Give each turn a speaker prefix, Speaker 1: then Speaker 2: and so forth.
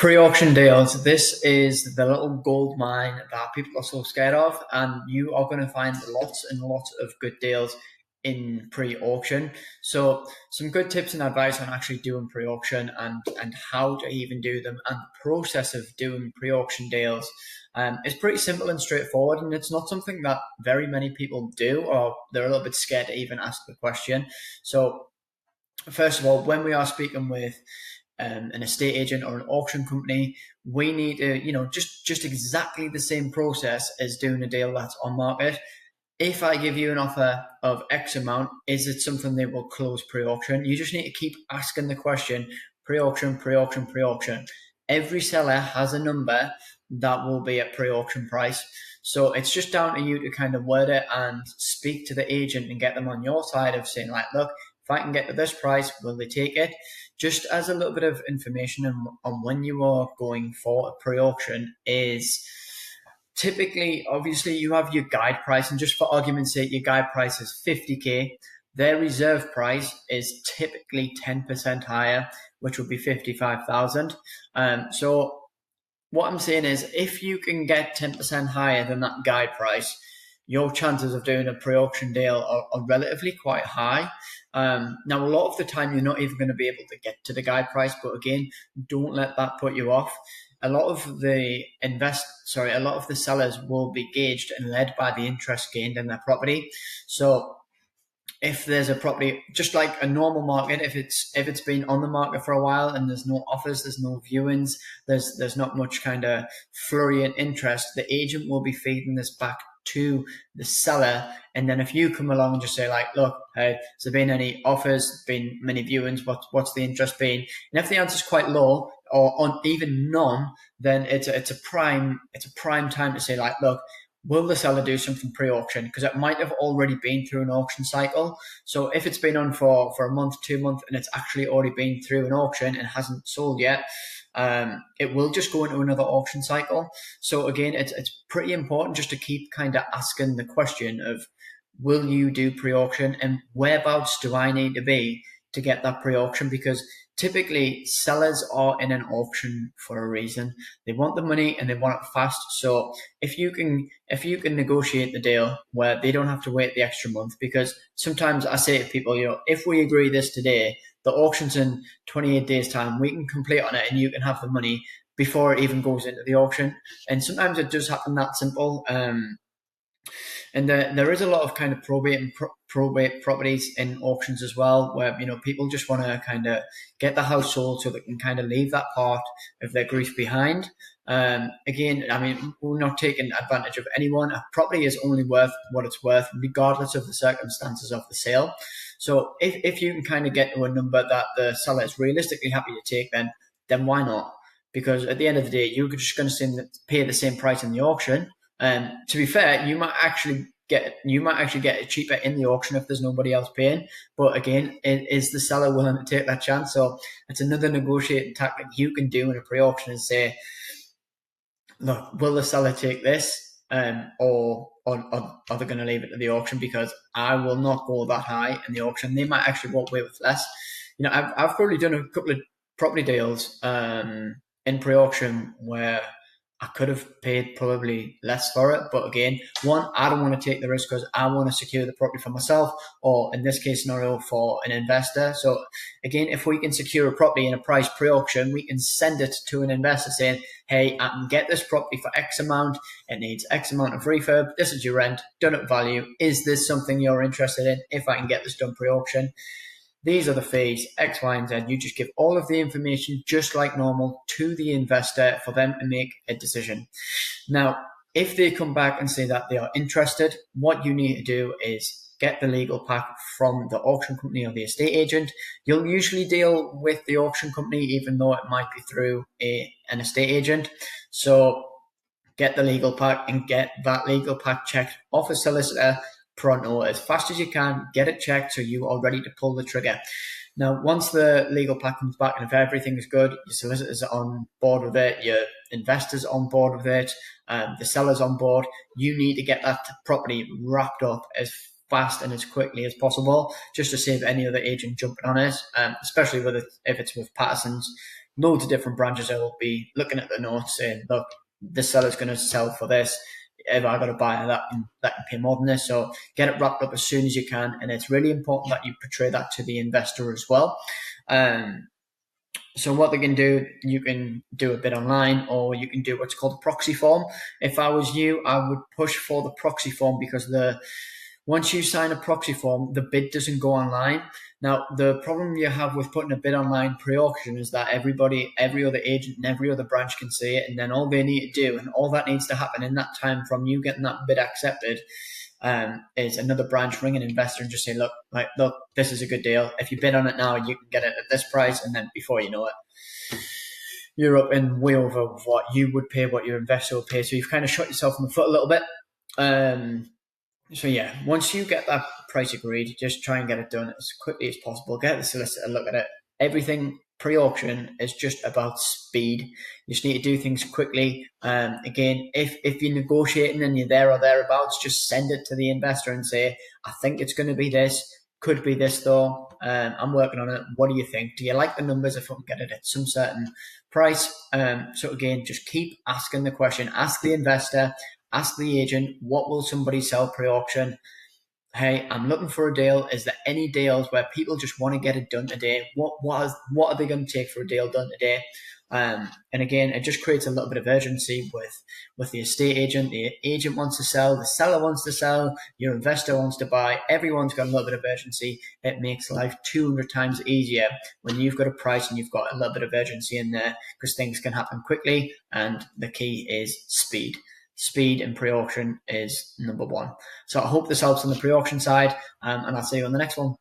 Speaker 1: Pre-auction deals. This is the little gold mine that people are so scared of, and you are going to find lots and lots of good deals in pre-auction. So some good tips and advice on actually doing pre-auction and how to even do them, and the process of doing pre-auction deals. It's pretty simple and straightforward, and it's not something that very many people do, or they're a little bit scared to even ask the question. So first of all, when we are speaking with an estate agent or an auction company, we need to, just exactly the same process as doing a deal that's on market. If I give you an offer of X amount, is it something they will close pre-auction? You just need to keep asking the question, pre-auction, pre-auction, pre-auction. Every seller has a number that will be at pre-auction price. So it's just down to you to kind of word it and speak to the agent and get them on your side of saying, like, look, if I can get to this price, will they take it? Just as a little bit of information on when you are going for a pre-auction is typically, obviously, you have your guide price, and just for argument's sake, your guide price is 50k. Their reserve price is typically 10% higher, which would be 55,000. So what I'm saying is, if you can get 10% higher than that guide price, your chances of doing a pre-auction deal are relatively quite high. Now, a lot of the time, you're not even going to be able to get to the guide price, but again, don't let that put you off. A lot of the sellers will be gauged and led by the interest gained in their property. So if there's a property, just like a normal market, if it's been on the market for a while and there's no offers, there's no viewings, there's not much kind of flurry and interest, the agent will be feeding this back to the seller. And then if you come along and just say, like, look, hey, has there been any offers, been many viewings, what's the interest been? And if the answer is quite low or on even none, then it's a prime time to say, like, look, will the seller do something pre-auction? Because it might have already been through an auction cycle. So if it's been on for a month, 2 months, and it's actually already been through an auction and hasn't sold yet, it will just go into another auction cycle. So again, it's pretty important just to keep kind of asking the question of, will you do pre-auction, and whereabouts do I need to be to get that pre-auction? Because typically sellers are in an auction for a reason. They want the money and they want it fast. So if you can negotiate the deal where they don't have to wait the extra month, because sometimes I say to people, if we agree this today, the auction's in 28 days time, we can complete on it and you can have the money before it even goes into the auction. And sometimes it does happen that simple. And there is a lot of kind of probate properties in auctions as well, where people just want to kind of get the house sold so they can kind of leave that part of their grief behind. Again, I mean, we're not taking advantage of anyone. A property is only worth what it's worth, regardless of the circumstances of the sale. So if you can kind of get to a number that the seller is realistically happy to take, then why not? Because at the end of the day, you're just going to pay the same price in the auction. To be fair, you might actually get it cheaper in the auction if there's nobody else paying. But again, is the seller willing to take that chance? So it's another negotiating tactic you can do in a pre-auction, is say, look, will the seller take this, or are they going to leave it to the auction? Because I will not go that high in the auction. They might actually walk away with less. I've probably done a couple of property deals in pre-auction where I could have paid probably less for it. But again, one, I don't want to take the risk because I want to secure the property for myself, or in this case scenario, for an investor. So again, if we can secure a property in a price pre-auction, we can send it to an investor saying, hey, I can get this property for X amount. It needs X amount of refurb. This is your rent, done at value. Is this something you're interested in? If I can get this done pre-auction, these are the fees, X, Y, and Z. You just give all of the information just like normal to the investor for them to make a decision. Now, if they come back and say that they are interested, what you need to do is get the legal pack from the auction company or the estate agent. You'll usually deal with the auction company, even though it might be through an estate agent. So get the legal pack and get that legal pack checked off a solicitor pronto, as fast as you can. Get it checked so you are ready to pull the trigger. Now, once the legal pack comes back and if everything is good, your solicitors are on board with it, your investors are on board with it, the seller's on board, you need to get that property wrapped up as fast and as quickly as possible, just to save any other agent jumping on it, especially if it's with Patterson's. loads of different branches that will be looking at the notes saying, look, this seller's going to sell for this. If I got to buy that can pay more than this. So get it wrapped up as soon as you can. And it's really important that you portray that to the investor as well. So what they can do, you can do a bid online, or you can do what's called a proxy form. If I was you, I would push for the proxy form, because once you sign a proxy form, the bid doesn't go online. Now, the problem you have with putting a bid online pre-auction is that every other agent and every other branch can see it, and then all they need to do, and all that needs to happen in that time from you getting that bid accepted, is another branch ring an investor and just say, look, this is a good deal. If you bid on it now, you can get it at this price, and then before you know it, you're up in way over what you would pay, what your investor will pay. So you've kind of shot yourself in the foot a little bit. So yeah, once you get that price agreed, just try and get it done as quickly as possible. Get the solicitor, look at it. Everything pre-auction is just about speed. You just need to do things quickly. Again, if you're negotiating and you're there or thereabouts, just send it to the investor and say, I think it's going to be this. Could be this though. I'm working on it. What do you think? Do you like the numbers if I can get it at some certain price? So again, just keep asking the question. Ask the investor. Ask the agent, what will somebody sell pre-auction? Hey, I'm looking for a deal. Is there any deals where people just want to get it done today? What are they going to take for a deal done today? And again, it just creates a little bit of urgency with the estate agent. The agent wants to sell, the seller wants to sell, your investor wants to buy. Everyone's got a little bit of urgency. It makes life 200 times easier when you've got a price and you've got a little bit of urgency in there, because things can happen quickly, and the key is speed. Speed in pre-auction is number one. So I hope this helps on the pre-auction side, and I'll see you on the next one.